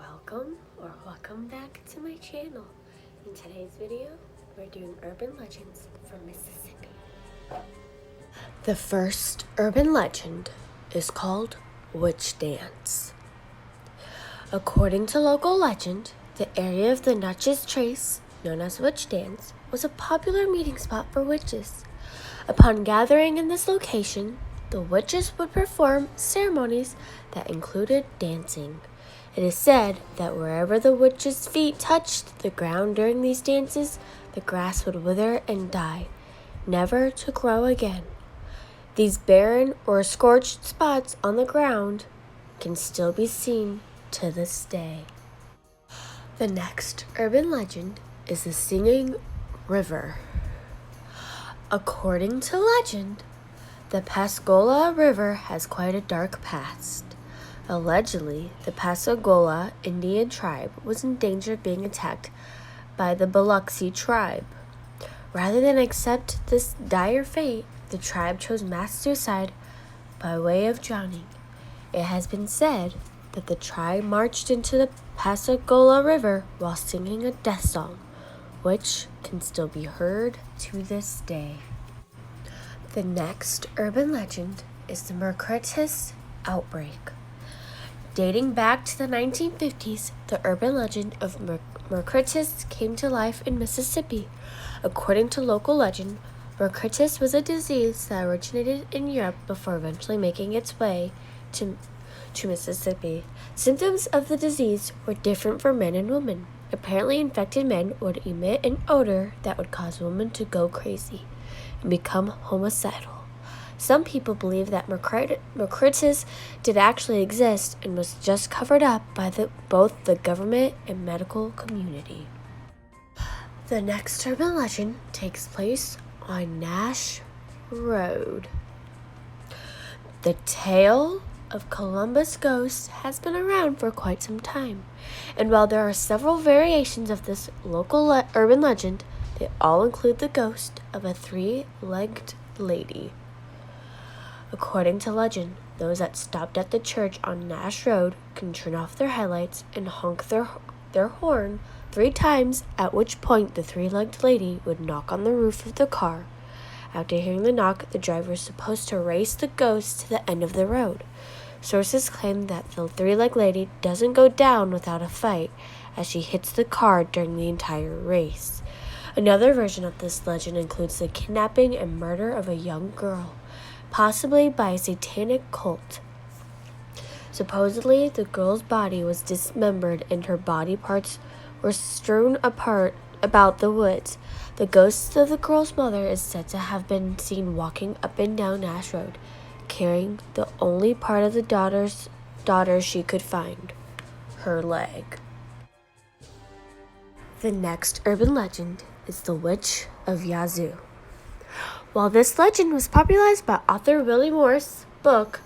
Welcome back to my channel. In today's video, we're doing urban legends from Mississippi. The first urban legend is called Witch Dance. According to local legend, the area of the Natchez Trace, known as Witch Dance, was a popular meeting spot for witches. Upon gathering in this location, the witches would perform ceremonies that included dancing. It is said that wherever the witches' feet touched the ground during these dances, the grass would wither and die, never to grow again. These barren or scorched spots on the ground can still be seen to this day. The next urban legend is the Singing River. According to legend, the Pascagoula River has quite a dark past. Allegedly, the Pascagoula Indian tribe was in danger of being attacked by the Biloxi tribe. Rather than accept this dire fate, the tribe chose mass suicide by way of drowning. It has been said that the tribe marched into the Pascagoula River while singing a death song, which can still be heard to this day. The next urban legend is the Mercuritis outbreak. Dating back to the 1950s, the urban legend of Mercuritis came to life in Mississippi. According to local legend, Mercuritis was a disease that originated in Europe before eventually making its way to Mississippi. Symptoms of the disease were different for men and women. Apparently, infected men would emit an odor that would cause women to go crazy and become homicidal. Some people believe that Mercuritis did actually exist and was just covered up by both the government and medical community. The next urban legend takes place on Nash Road. The tale of Columbus ghosts has been around for quite some time, and while there are several variations of this local urban legend, they all include the ghost of a three-legged lady. According to legend, those that stopped at the church on Nash Road can turn off their headlights and honk their horn 3 times, at which point the three-legged lady would knock on the roof of the car. After hearing the knock, the driver is supposed to race the ghost to the end of the road. Sources claim that the three-legged lady doesn't go down without a fight, as she hits the car during the entire race. Another version of this legend includes the kidnapping and murder of a young girl, possibly by a satanic cult. Supposedly, the girl's body was dismembered and her body parts were strewn about the woods. The ghost of the girl's mother is said to have been seen walking up and down Nash Road, carrying the only part of the daughter she could find, her leg. The next urban legend is the Witch of Yazoo. While this legend was popularized by author Willie Morris' book,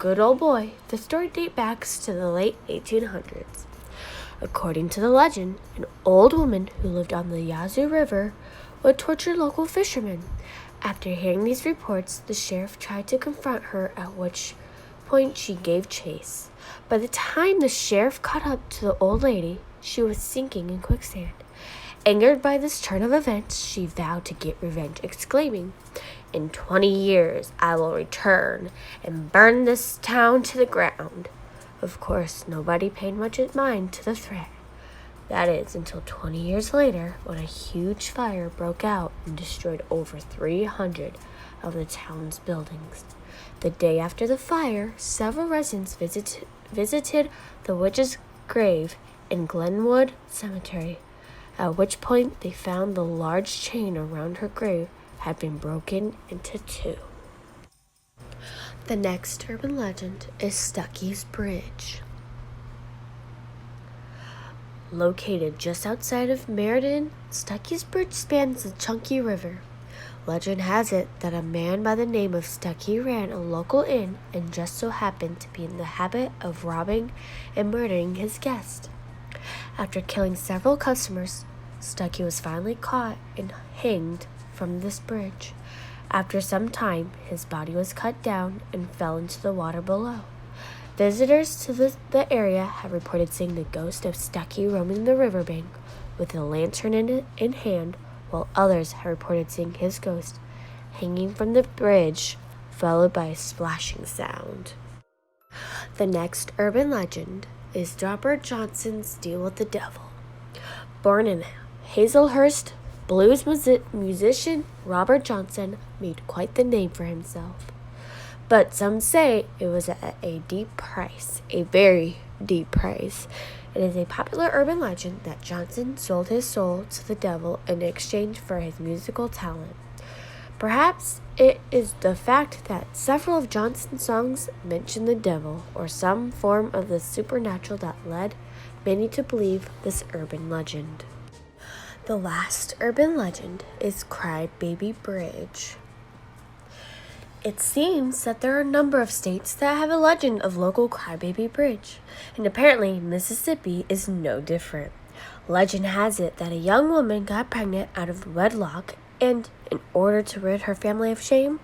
Good Old Boy, the story dates back to the late 1800s. According to the legend, an old woman who lived on the Yazoo River would torture local fishermen. After hearing these reports, the sheriff tried to confront her, at which point she gave chase. By the time the sheriff caught up to the old lady, she was sinking in quicksand. Angered by this turn of events, she vowed to get revenge, exclaiming, "In 20 years, I will return and burn this town to the ground." Of course, nobody paid much mind to the threat. That is, until 20 years later, when a huge fire broke out and destroyed over 300 of the town's buildings. The day after the fire, several residents visited the witch's grave in Glenwood Cemetery, at which point they found the large chain around her grave had been broken into 2. The next urban legend is Stuckies Bridge. Located just outside of Meriden, Stuckies Bridge spans the Chunky River. Legend has it that a man by the name of Stucky ran a local inn and just so happened to be in the habit of robbing and murdering his guests. After killing several customers, Stucky was finally caught and hanged from this bridge. After some time, his body was cut down and fell into the water below. Visitors to the area have reported seeing the ghost of Stucky roaming the riverbank with a lantern in hand, while others have reported seeing his ghost hanging from the bridge, followed by a splashing sound. The next urban legend is Robert Johnson's Deal with the Devil. Born in Hazelhurst, blues musician Robert Johnson made quite the name for himself. But some say it was at a deep price, a very deep price. It is a popular urban legend that Johnson sold his soul to the devil in exchange for his musical talent. Perhaps it is the fact that several of Johnson's songs mention the devil or some form of the supernatural that led many to believe this urban legend. The last urban legend is Cry Baby Bridge. It seems that there are a number of states that have a legend of local Crybaby Bridge, and apparently Mississippi is no different. Legend has it that a young woman got pregnant out of wedlock and, in order to rid her family of shame,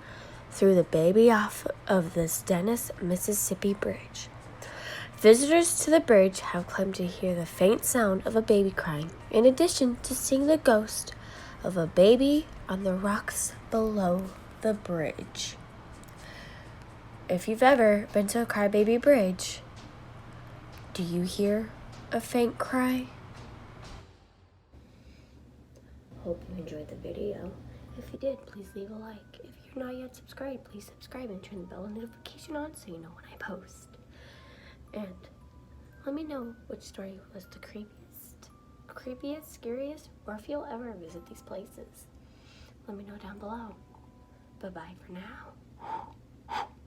threw the baby off of the Stennis, Mississippi Bridge. Visitors to the bridge have claimed to hear the faint sound of a baby crying, in addition to seeing the ghost of a baby on the rocks below the bridge. If you've ever been to a Crybaby Bridge, do you hear a faint cry? Hope you enjoyed the video. If you did, please leave a like. If you're not yet subscribed, please subscribe and turn the bell notification on so you know when I post. And let me know which story was the creepiest, scariest, or if you'll ever visit these places. Let me know down below. Bye-bye for now.